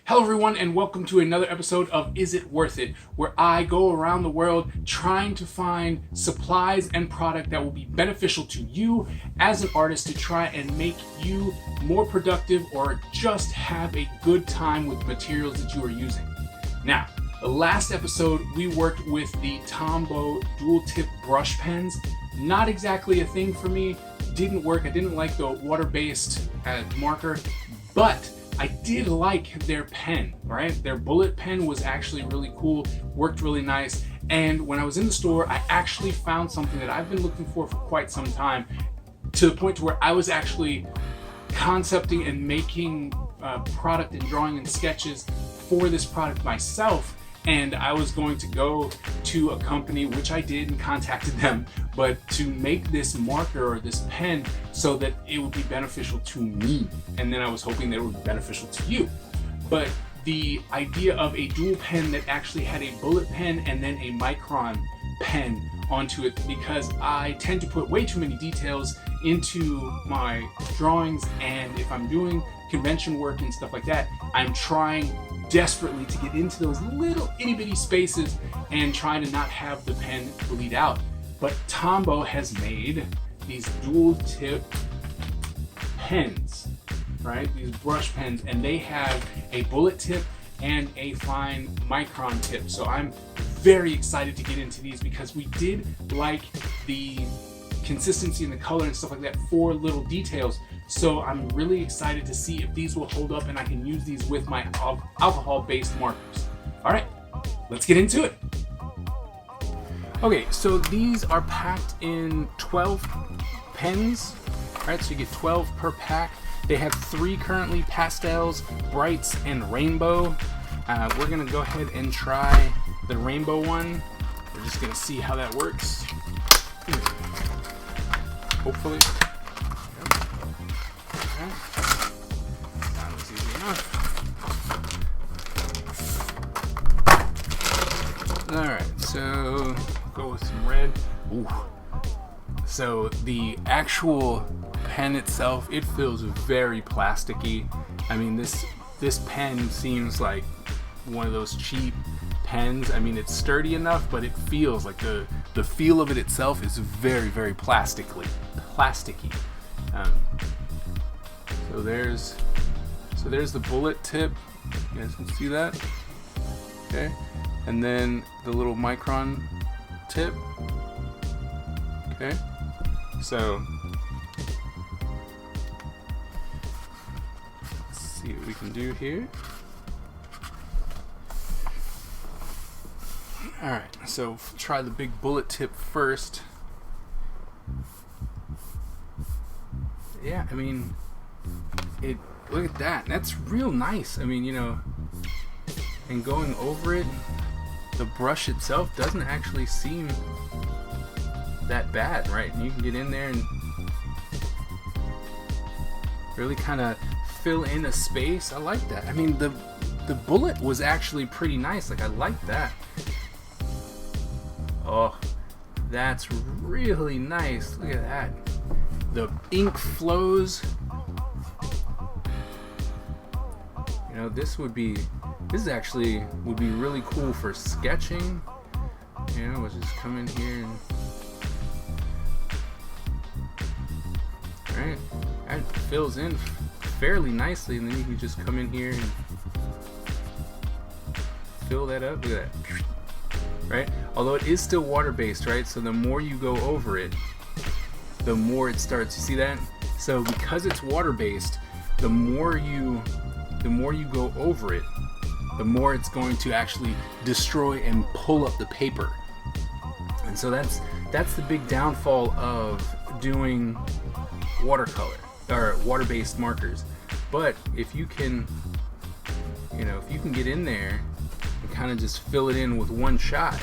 Hello everyone and welcome to another episode of Is It Worth It, where I go around the world trying to find supplies and product that will be beneficial to you as an artist to try and make you more productive or just have a good time with materials that you are using. Now, the last episode we worked with the Tombow Dual-tip brush pens. Not exactly a thing for me, didn't work. I didn't like the water-based marker, but I did like their pen, right? Their bullet pen was actually really cool, worked really nice. And when I was in the store, I actually found something that I've been looking for quite some time, to the point to where I was actually concepting and making product and drawing and sketches for this product myself. And I was going to go to a company, which I did and contacted them, but to make this marker or this pen so that it would be beneficial to me. And then I was hoping that it would be beneficial to you. But the idea of a dual pen that actually had a bullet pen and then a micron pen onto it, because I tend to put way too many details into my drawings, and if I'm doing convention work and stuff like that, I'm trying desperately to get into those little itty bitty spaces and trying to not have the pen bleed out. But Tombow has made these dual tip pens, right? These brush pens, and they have a bullet tip and a fine micron tip. So I'm very excited to get into these because we did like the consistency and the color and stuff like that for little details. So I'm really excited to see if these will hold up and I can use these with my alcohol-based markers. All right, let's get into it. Okay, so these are packed in 12 pens, right? So you get 12 per pack. They have 3 currently: pastels, brights, and rainbow. We're gonna go ahead and try the rainbow one. We're just gonna see how that works. Hopefully. That was easy enough. Alright, so go with some red. Ooh. So the actual pen itself, it feels very plasticky. I mean, this pen seems like one of those cheap pens. I mean, it's sturdy enough, but it feels like the feel of it itself is very, very plasticky. So there's the bullet tip. You guys can see that. Okay, and then the little micron tip. Okay, so let's see what we can do here. All right, so try the big bullet tip first. Yeah, I mean, look at that. That's real nice. I mean, you know, and going over it, the brush itself doesn't actually seem that bad, right? And you can get in there and really kind of fill in a space. I like that. I mean, the bullet was actually pretty nice. Like, I like that. Oh, that's really nice. Look at that. The ink flows. You know, this would be really cool for sketching. You know, we'll just come in here and right, that fills in fairly nicely, and then you can just come in here and fill that up. Look at that. Right? Although it is still water-based, right? So the more you go over it, the more it starts. You see that? So because it's water-based, the more you go over it, the more it's going to actually destroy and pull up the paper. And so that's the big downfall of doing watercolor or water-based markers. But if you can, you know, if you can get in there and kind of just fill it in with one shot,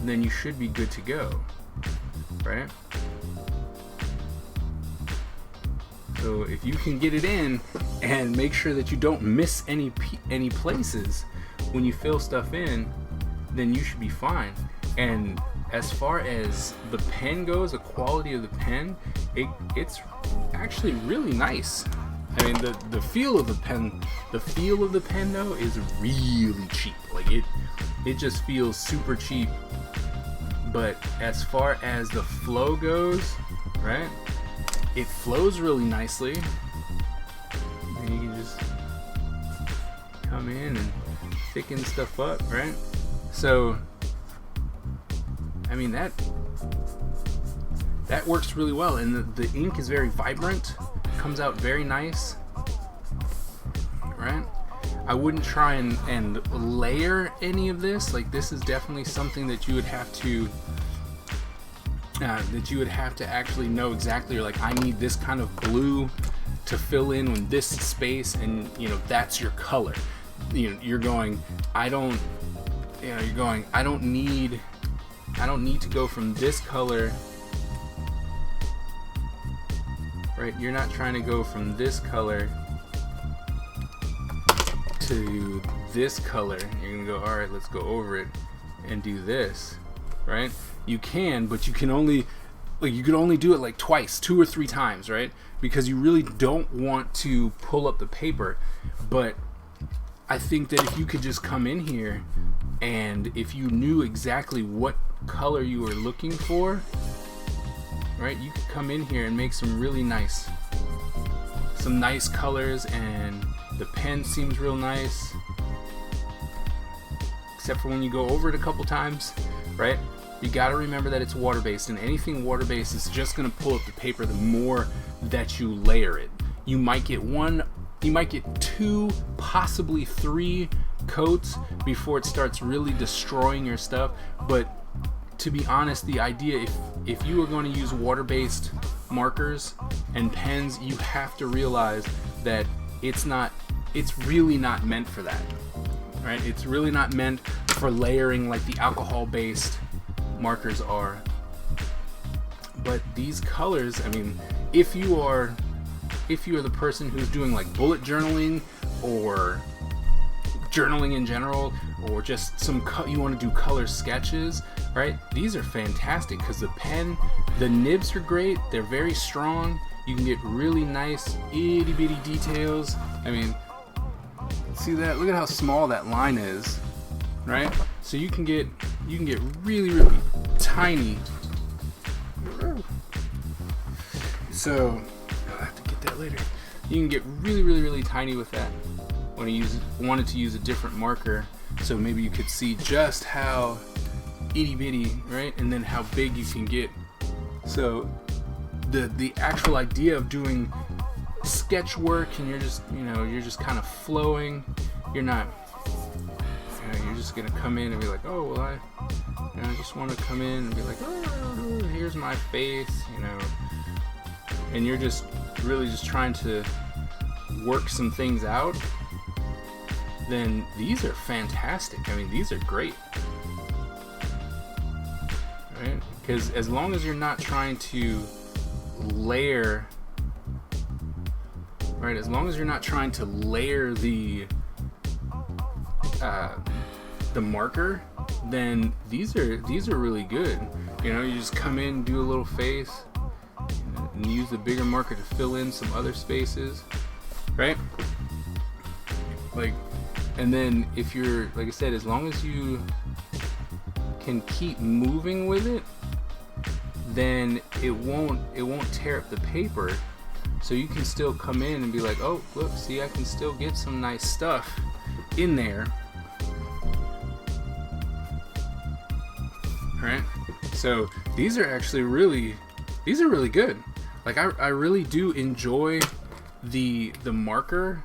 then you should be good to go, right? So if you can get it in and make sure that you don't miss any places when you fill stuff in, then you should be fine. And as far as the pen goes, the quality of the pen, it's actually really nice. I mean, the feel of the pen though is really cheap. Like it just feels super cheap. But as far as the flow goes, right? It flows really nicely. And you can just come in and thicken stuff up, right? So, I mean, that works really well, and the ink is very vibrant, comes out very nice, right? I wouldn't try and layer any of this. Like, this is definitely something that you would have to actually know exactly. You're like, I need this kind of blue to fill in this space, and that's your color. You're going, I don't need to go from this color, right? You're not trying to go from this color to this color. You're gonna go, all right, let's go over it and do this, right? You can, but you can only, you could only do it like twice, 2 or 3 times, right? Because you really don't want to pull up the paper. But I think that if you could just come in here, and if you knew exactly what color you were looking for, right, you could come in here and make some nice colors, and the pen seems real nice, except for when you go over it a couple times, right? You got to remember that it's water-based, and anything water-based is just going to pull up the paper the more that you layer it. You might get 2, possibly 3 coats before it starts really destroying your stuff. But to be honest, the idea, if you are going to use water-based markers and pens, you have to realize that it's really not meant for that, right? It's really not meant for layering like the alcohol-based markers are. But these colors, I mean, if you are the person who's doing like bullet journaling or journaling in general, or just you want to do color sketches, right? These are fantastic because the nibs are great. They're very strong. You can get really nice itty bitty details. I mean, see that? Look at how small that line is, right? So you can get really, really tiny. So I'll have to get that later. You can get really, really, really tiny with that when you wanted to use a different marker. So maybe you could see just how itty bitty, right? And then how big you can get. So the actual idea of doing sketch work, and you're just kind of flowing. You're not, you're just gonna come in and be like, oh well, I just want to come in and be like, oh, here's my face, and you're just really just trying to work some things out. Then these are fantastic. I mean, these are great, right? Because as long as you're not trying to layer, right? As long as you're not trying to layer the marker, then these are really good. You just come in, do a little face, and use the bigger marker to fill in some other spaces, right? And then if you're, like I said, as long as you can keep moving with it, then it won't tear up the paper. So you can still come in and be like, oh, look, see, I can still get some nice stuff in there. Right? So these are actually really good. Like I really do enjoy the marker.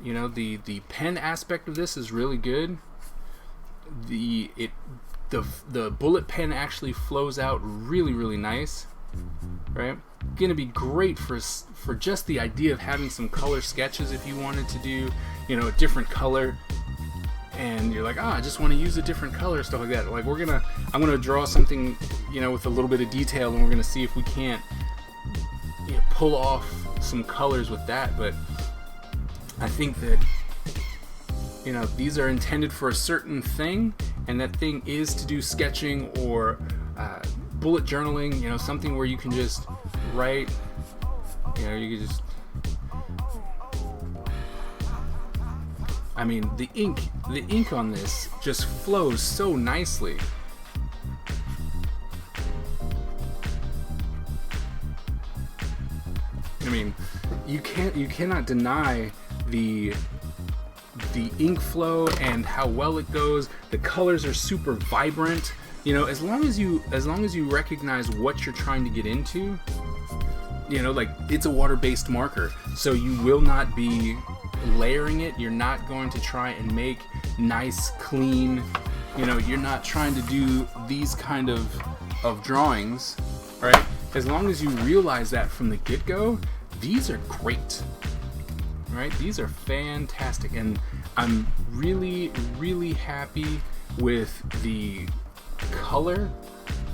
The pen aspect of this is really good. The bullet pen actually flows out really, really nice, right? Gonna be great for just the idea of having some color sketches if you wanted to do, a different color, and you're like, I just want to use a different color, stuff like that. Like I'm gonna draw something, with a little bit of detail, and we're gonna see if we can't, pull off some colors with that. But I think that, these are intended for a certain thing, and that thing is to do sketching or bullet journaling, something where you can just write, you can just I mean, the ink on this just flows so nicely. I mean, you cannot deny the ink flow and how well it goes. The colors are super vibrant. You know, as long as you recognize what you're trying to get into, you know, like, it's a water-based marker, so you will not be layering it. You're not going to try and make nice, clean, you know, you're not trying to do these kind of drawings, right? As long as you realize that from the get-go, these are great, right? These are fantastic, and I'm really, really happy with the color,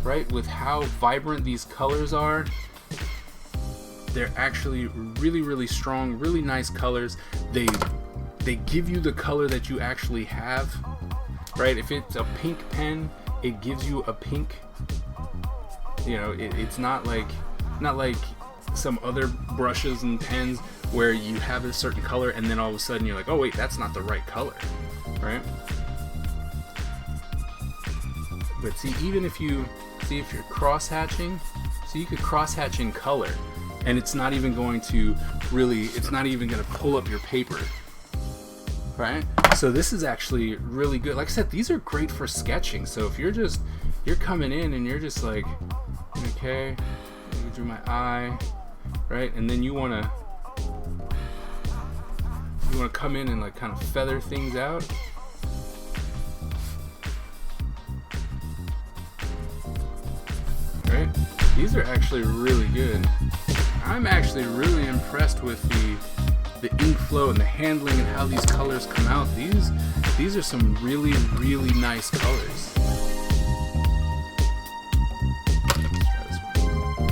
right? With how vibrant these colors are. They're actually really, really strong, really nice colors. They give you the color that you actually have, right? If it's a pink pen, it gives you a pink. You know, it's not like some other brushes and pens where you have a certain color and then all of a sudden you're like, oh wait, that's not the right color, right? But see, even if you're cross-hatching, so you could cross-hatch in color, and it's not even going to pull up your paper, right? So this is actually really good. Like I said, these are great for sketching. So if you're coming in and you're just like, okay, let me do my eye, right? And then you wanna come in and like kind of feather things out. Right? These are actually really good. I'm actually really impressed with the ink flow and the handling and how these colors come out. These are some really, really nice colors. Let's try this one.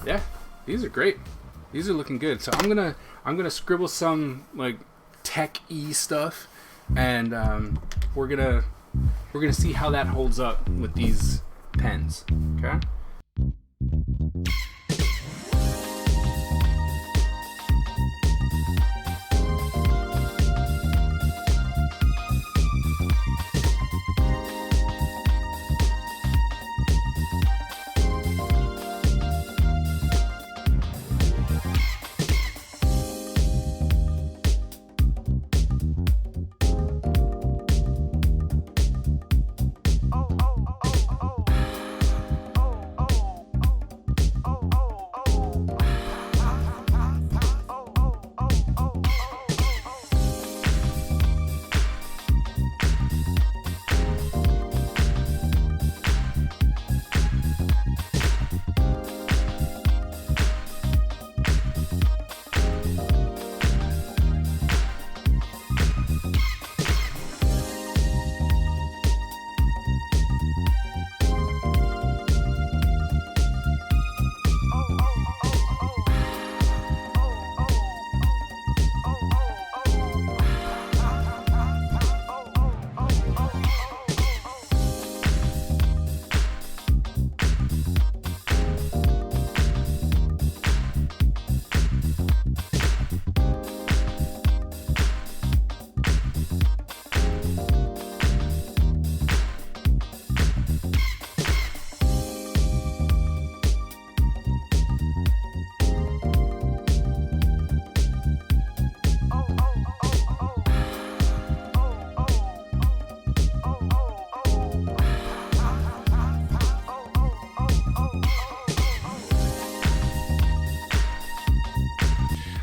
Yeah, these are great. These are looking good. So I'm gonna scribble some like tech-y stuff, and we're gonna see how that holds up with these pens. Okay.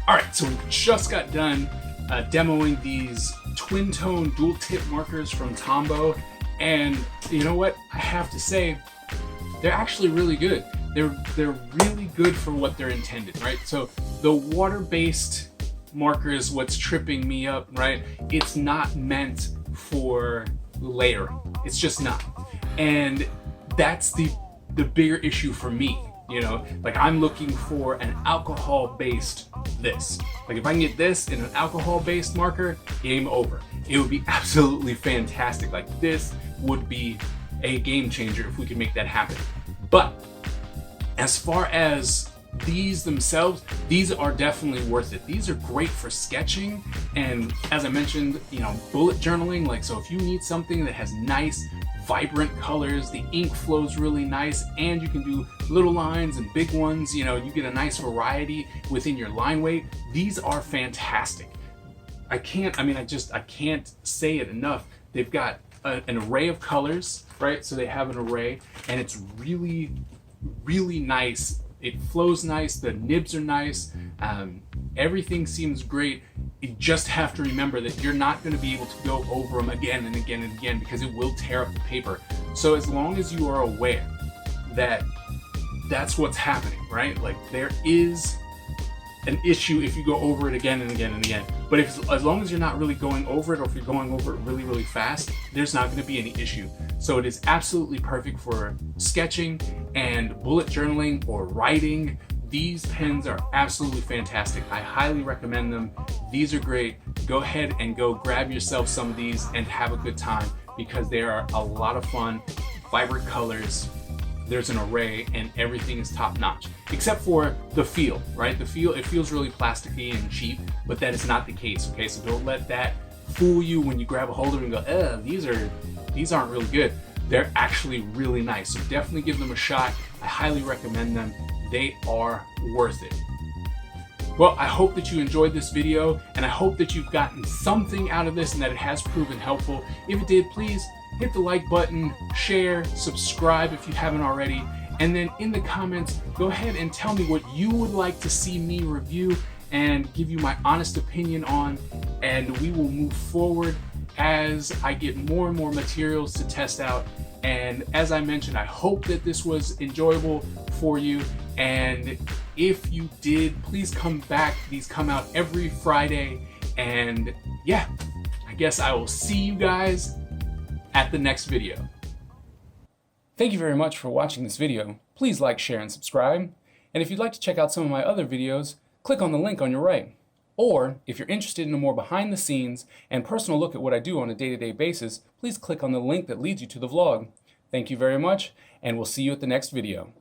Alright, so we just got done demoing these Twintone Dual-tip markers from Tombow, and you know what? I have to say, they're actually really good. They're really good for what they're intended, right? So the water-based marker is what's tripping me up, right? It's not meant for layering. It's just not. And that's the bigger issue for me. You know, like, I'm looking for an alcohol-based this. Like, if I can get this in an alcohol-based marker, game over. It would be absolutely fantastic. Like, this would be a game changer if we could make that happen. But as far as these themselves, these are definitely worth it. These are great for sketching, and as I mentioned, you know, bullet journaling. Like, so if you need something that has nice vibrant colors, the ink flows really nice, and you can do little lines and big ones, you know, you get a nice variety within your line weight. These are fantastic. I can't say it enough. They've got an array of colors, right? So they have an array, and it's really, really nice. It flows nice, the nibs are nice, everything seems great. You just have to remember that you're not going to be able to go over them again and again and again because it will tear up the paper. So as long as you are aware that that's what's happening, right? Like, there is an issue if you go over it again and again and again. But as long as you're not really going over it, or if you're going over it really, really fast, there's not going to be any issue. So it is absolutely perfect for sketching and bullet journaling or writing. These pens are absolutely fantastic. I highly recommend them. These are great. Go ahead and go grab yourself some of these and have a good time, because they are a lot of fun. Vibrant colors, there's an array, and everything is top notch. Except for the feel, right? The feel, it feels really plasticky and cheap, but that is not the case, okay? So don't let that fool you when you grab a hold of them and go, these aren't really good. They're actually really nice. So definitely give them a shot. I highly recommend them. They are worth it. Well, I hope that you enjoyed this video, and I hope that you've gotten something out of this and that it has proven helpful. If it did, please hit the like button, share, subscribe if you haven't already, and then in the comments, go ahead and tell me what you would like to see me review and give you my honest opinion on, and we will move forward as I get more and more materials to test out. And as I mentioned, I hope that this was enjoyable for you, and if you did, please come back. These come out every Friday, and yeah, I guess I will see you guys at the next video. Thank you very much for watching this video. Please like, share, and subscribe. And if you'd like to check out some of my other videos, click on the link on your right. Or if you're interested in a more behind the scenes and personal look at what I do on a day-to-day basis, please click on the link that leads you to the vlog. Thank you very much, and we'll see you at the next video.